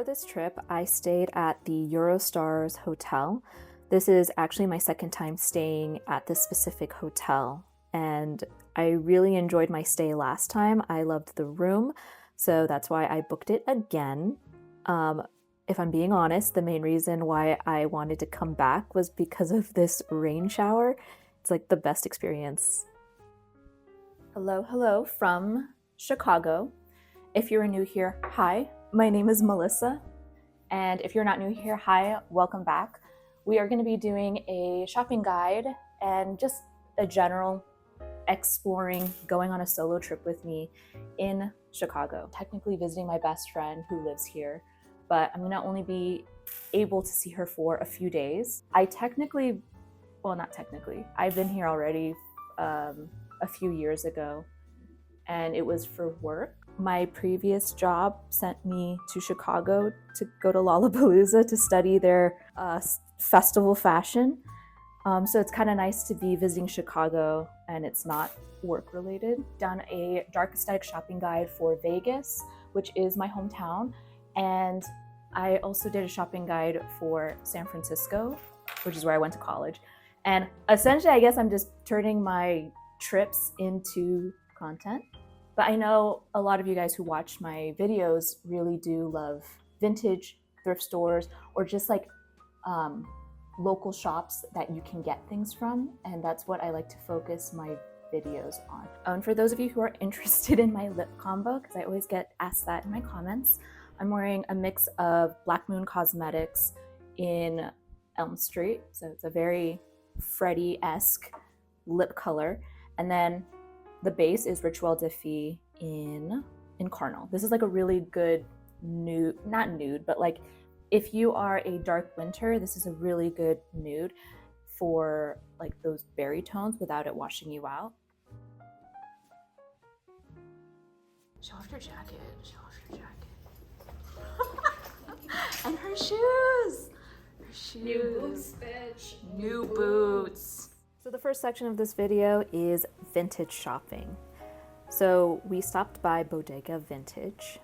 For this trip, I stayed at the Eurostars Hotel. This is actually my second time staying at this specific hotel, and I really enjoyed my stay last time. I loved the room, so that's why I booked it again. If I'm being honest, the main reason why I wanted to come back was because of this rain shower. It's like the best experience. Hello from Chicago. If you're new here, hi, my name is Melissa. And if you're not new here, hi, welcome back. We are going to be doing a shopping guide and just a general exploring, going on a solo trip with me in Chicago. Technically visiting my best friend who lives here, but I'm gonna only be able to see her for a few days. I've been here already a few years ago, and it was for work. My previous job sent me to Chicago to go to Lollapalooza to study their festival fashion. So it's kind of nice to be visiting Chicago and it's not work related. Done a dark aesthetic shopping guide for Vegas, which is my hometown. And I also did a shopping guide for San Francisco, which is where I went to college. And essentially, I guess I'm just turning my trips into content. But I know a lot of you guys who watch my videos really do love vintage thrift stores or just like local shops that you can get things from. And that's what I like to focus my videos on. And for those of you who are interested in my lip combo, because I always get asked that in my comments, I'm wearing a mix of Black Moon Cosmetics in Elm Street. So it's a very Freddy-esque lip color. And then the base is Rituel de Fille in Carnal. This is like a really good nude, not nude, but like if you are a dark winter, this is a really good nude for like those berry tones without it washing you out. Show off your jacket, show off your jacket. And her shoes. New boots, bitch. New boots. So the first section of this video is vintage shopping. So we stopped by Bodega Vintage.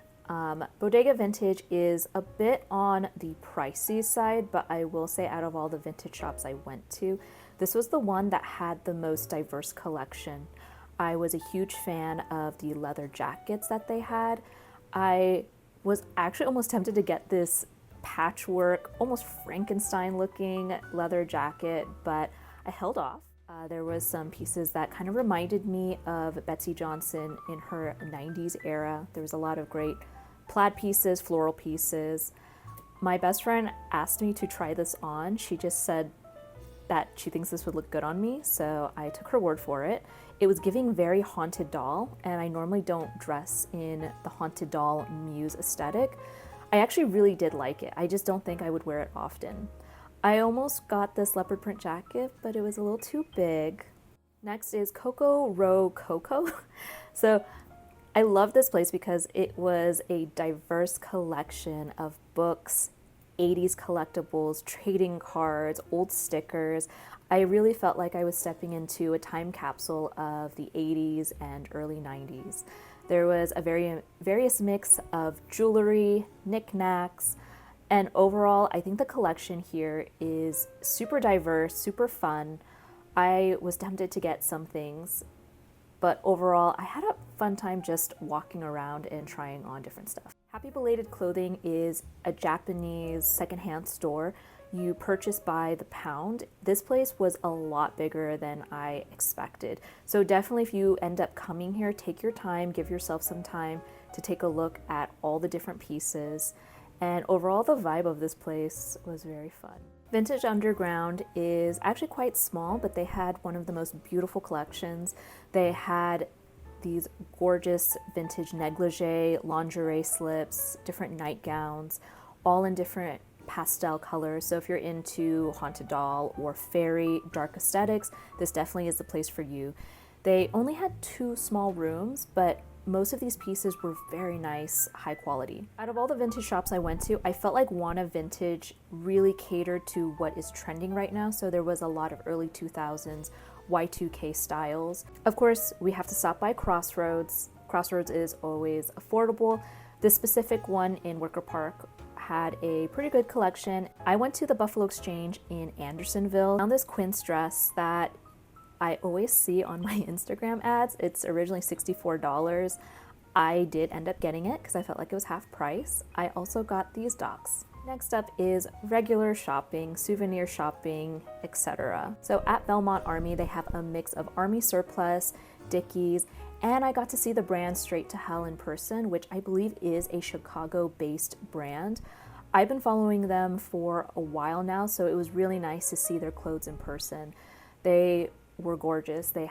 Bodega Vintage is a bit on the pricey side, but I will say out of all the vintage shops I went to, this was the one that had the most diverse collection. I was a huge fan of the leather jackets that they had. I was actually almost tempted to get this patchwork, almost Frankenstein looking leather jacket, but I held off. There was some pieces that kind of reminded me of Betsy Johnson in her 90s era. There was a lot of great plaid pieces, floral pieces. My best friend asked me to try this on. She just said that she thinks this would look good on me, so I took her word for it. It was giving very haunted doll, and I normally don't dress in the haunted doll muse aesthetic. I actually really did like it. I just don't think I would wear it often. I almost got this leopard print jacket, but it was a little too big. Next is Coco Row Coco. So I love this place because it was a diverse collection of books, 80s collectibles, trading cards, old stickers. I really felt like I was stepping into a time capsule of the 80s and early 90s. There was a various mix of jewelry, knickknacks, and overall, I think the collection here is super diverse, super fun. I was tempted to get some things, but overall, I had a fun time just walking around and trying on different stuff. Happy Belated Clothing is a Japanese secondhand store. You purchase by the pound. This place was a lot bigger than I expected. So definitely if you end up coming here, take your time, give yourself some time to take a look at all the different pieces. And overall, the vibe of this place was very fun. Vintage Underground is actually quite small, but they had one of the most beautiful collections. They had these gorgeous vintage negligee, lingerie slips, different nightgowns, all in different pastel colors. So if you're into haunted doll or fairy dark aesthetics, this definitely is the place for you. They only had 2 small rooms, but most of these pieces were very nice, high quality. Out of all the vintage shops I went to, I felt like Wana Vintage really catered to what is trending right now. So there was a lot of early 2000s Y2K styles. Of course, we have to stop by Crossroads. Crossroads is always affordable. This specific one in Wicker Park had a pretty good collection. I went to the Buffalo Exchange in Andersonville, found this quince dress that I always see on my Instagram ads. It's originally $64. I did end up getting it because I felt like it was half price. I also got these docks. Next up is regular shopping, souvenir shopping, etc. So at Belmont Army, they have a mix of Army surplus, Dickies, and I got to see the brand Straight to Hell in person, which I believe is a Chicago-based brand. I've been following them for a while now, so it was really nice to see their clothes in person. They were gorgeous. They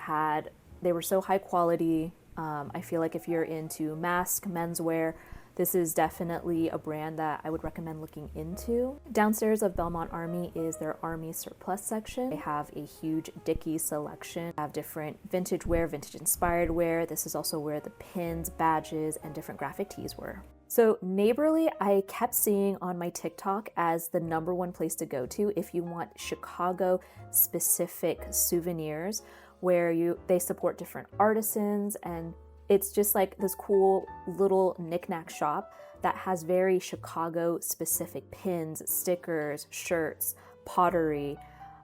were so high quality. I feel like if you're into mask, menswear, this is definitely a brand that I would recommend looking into. Downstairs of Belmont Army is their Army surplus section. They have a huge Dickies selection. They have different vintage wear, vintage inspired wear. This is also where the pins, badges, and different graphic tees were. So Neighborly, I kept seeing on my TikTok as the #1 place to go to if you want Chicago specific souvenirs, where they support different artisans, and it's just like this cool little knickknack shop that has very Chicago specific pins, stickers, shirts, pottery.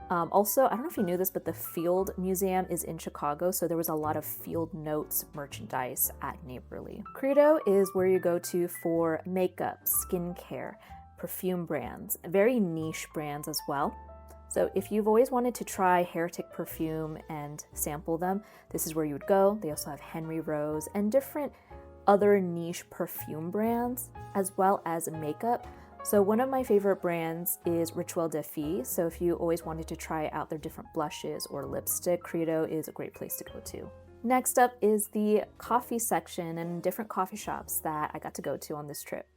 Also, I don't know if you knew this, but the Field Museum is in Chicago, so there was a lot of Field Notes merchandise at Neighborly. Credo is where you go to for makeup, skincare, perfume brands, very niche brands as well. So if you've always wanted to try Heretic perfume and sample them, this is where you would go. They also have Henry Rose and different other niche perfume brands, as well as makeup. So one of my favorite brands is Rituel de Fille. So if you always wanted to try out their different blushes or lipstick, Credo is a great place to go to. Next up is the coffee section and different coffee shops that I got to go to on this trip.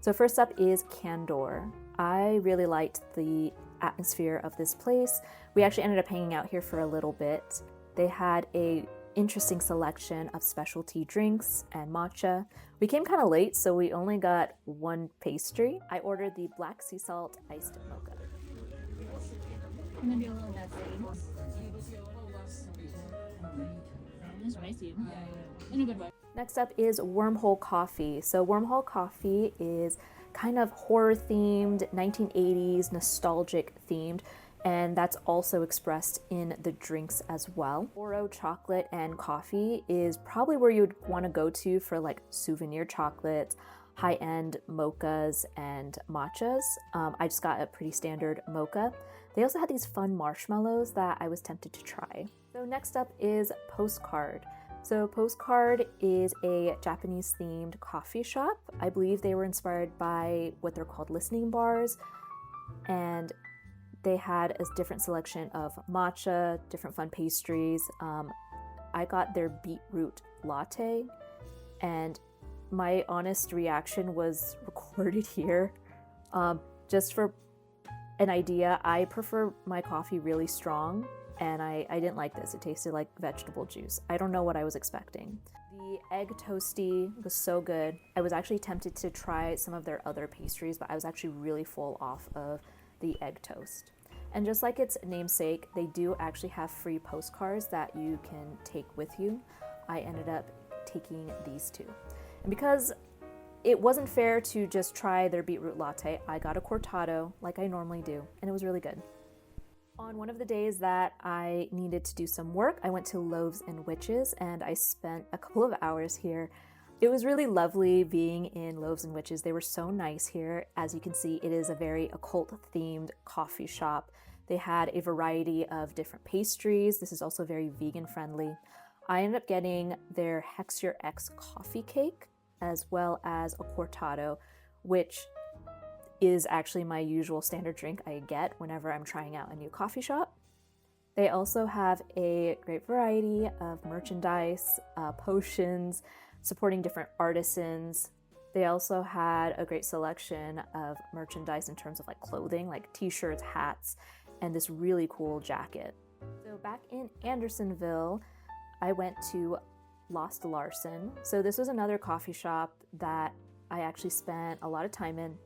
So first up is Candor. I really liked the atmosphere of this place. We actually ended up hanging out here for a little bit. They had a interesting selection of specialty drinks and matcha. We came kind of late, so we only got one pastry. I ordered the black sea salt iced mocha. Gonna be a little messy. It's spicy. In a good way. Next up is Wormhole Coffee. So Wormhole Coffee is kind of horror themed, 1980s, nostalgic themed, and that's also expressed in the drinks as well. Oro chocolate and coffee is probably where you would want to go to for like souvenir chocolates, high-end mochas, and matchas. I just got a pretty standard mocha. They also had these fun marshmallows that I was tempted to try. So next up is Postcard. So Postcard is a Japanese themed coffee shop. I believe they were inspired by what they're called listening bars, and they had a different selection of matcha, different fun pastries. I got their beetroot latte, and my honest reaction was recorded here. Just for an idea, I prefer my coffee really strong, and I didn't like this. It tasted like vegetable juice. I don't know what I was expecting. The egg toasty was so good. I was actually tempted to try some of their other pastries, but I was actually really full off of the egg toast. And just like its namesake, they do actually have free postcards that you can take with you. I ended up taking these two. And because it wasn't fair to just try their beetroot latte, I got a cortado like I normally do, and it was really good. On one of the days that I needed to do some work, I went to Loaves and Witches, and I spent a couple of hours here. It was really lovely being in Loaves and Witches. They were so nice here. As you can see, it is a very occult-themed coffee shop. They had a variety of different pastries. This is also very vegan-friendly. I ended up getting their Hex Your X coffee cake, as well as a cortado, which is actually my usual standard drink I get whenever I'm trying out a new coffee shop. They also have a great variety of merchandise, potions, supporting different artisans. They also had a great selection of merchandise in terms of like clothing, like t-shirts, hats, and this really cool jacket. So back in Andersonville, I went to Lost Larson. So this was another coffee shop that I actually spent a lot of time in.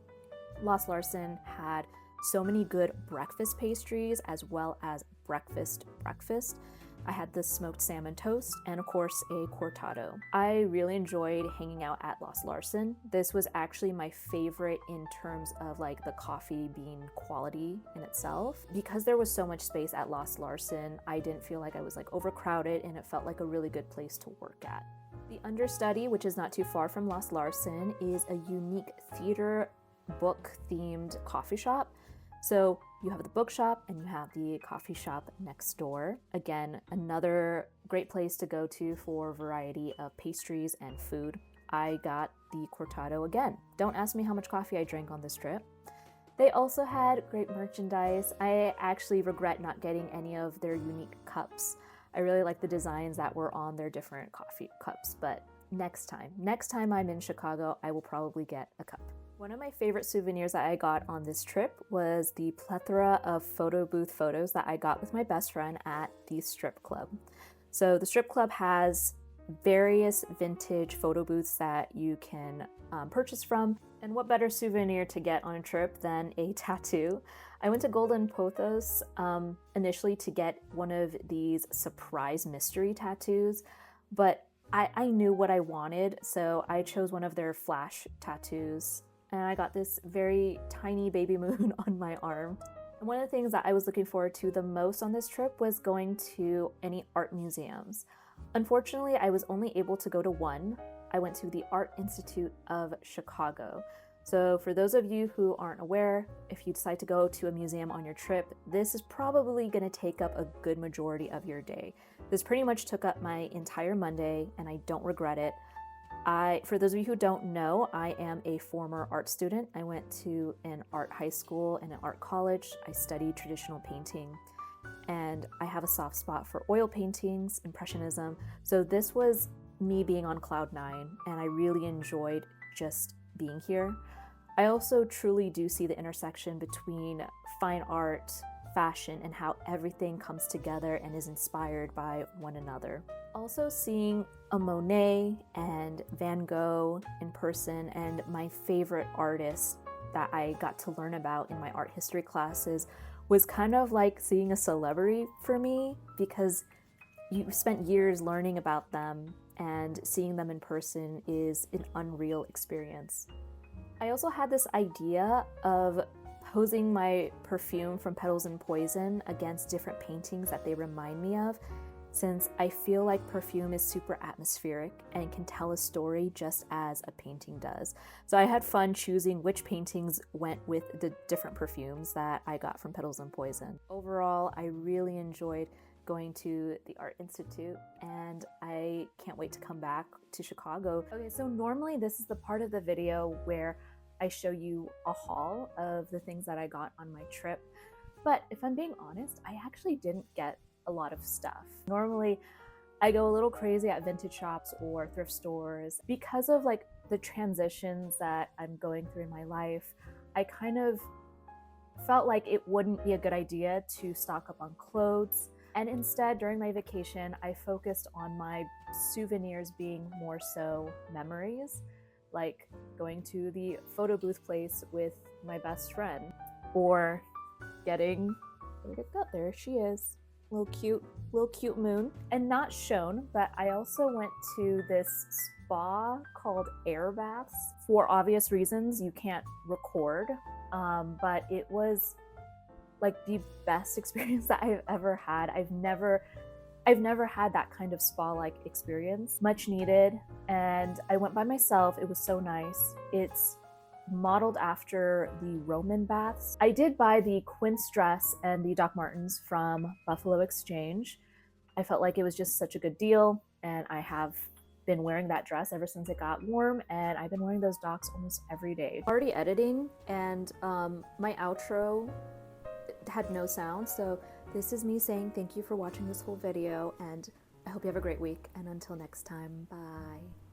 Lost Larson had so many good breakfast pastries as well as breakfast. I had the smoked salmon toast and of course a cortado. I really enjoyed hanging out at Lost Larson. This was actually my favorite in terms of like the coffee bean quality in itself. Because there was so much space at Lost Larson, I didn't feel like I was like overcrowded, and it felt like a really good place to work at. The understudy, which is not too far from Lost Larson, is a unique theater book themed coffee shop. So you have the bookshop and you have the coffee shop next door. Again, another great place to go to for a variety of pastries and food. I got the cortado again. Don't ask me how much coffee I drank on this trip. They also had great merchandise. I actually regret not getting any of their unique cups. I really like the designs that were on their different coffee cups, but next time I'm in Chicago, I will probably get a cup. One of my favorite souvenirs that I got on this trip was the plethora of photo booth photos that I got with my best friend at the strip club. So the strip club has various vintage photo booths that you can purchase from. And what better souvenir to get on a trip than a tattoo? I went to Golden Pothos initially to get one of these surprise mystery tattoos, but I knew what I wanted, so I chose one of their flash tattoos. And I got this very tiny baby moon on my arm. And one of the things that I was looking forward to the most on this trip was going to any art museums. Unfortunately, I was only able to go to one. I went to the Art Institute of Chicago. So for those of you who aren't aware, if you decide to go to a museum on your trip, this is probably going to take up a good majority of your day. This pretty much took up my entire Monday, and I don't regret it. For those of you who don't know, I am a former art student. I went to an art high school and an art college. I studied traditional painting, and I have a soft spot for oil paintings, impressionism. So this was me being on cloud nine, and I really enjoyed just being here. I also truly do see the intersection between fine art, fashion, and how everything comes together and is inspired by one another. Also seeing a Monet and Van Gogh in person, and my favorite artist that I got to learn about in my art history classes was kind of like seeing a celebrity for me, because you spent years learning about them, and seeing them in person is an unreal experience. I also had this idea of posing my perfume from Petals and Poison against different paintings that they remind me of, since I feel like perfume is super atmospheric and can tell a story just as a painting does. So I had fun choosing which paintings went with the different perfumes that I got from Petals and Poison. Overall, I really enjoyed going to the Art Institute, and I can't wait to come back to Chicago. Okay, so normally this is the part of the video where I show you a haul of the things that I got on my trip. But if I'm being honest, I actually didn't get a lot of stuff. Normally, I go a little crazy at vintage shops or thrift stores. Because of like the transitions that I'm going through in my life, I kind of felt like it wouldn't be a good idea to stock up on clothes. And instead, during my vacation, I focused on my souvenirs being more so memories, like going to the photo booth place with my best friend, or getting, where'd it go? There she is. Little cute moon. And not shown, but I also went to this spa called Air Baths. For obvious reasons, you can't record, but it was like the best experience that I've ever had. I've never had that kind of spa-like experience. Much needed, and I went by myself. It was so nice. It's modeled after the Roman baths. I did buy the Quince dress and the Doc Martens from Buffalo Exchange. I felt like it was just such a good deal, and I have been wearing that dress ever since it got warm, and I've been wearing those Docs almost every day. Already editing, and my outro had no sound, so this is me saying thank you for watching this whole video, and I hope you have a great week, and until next time, bye.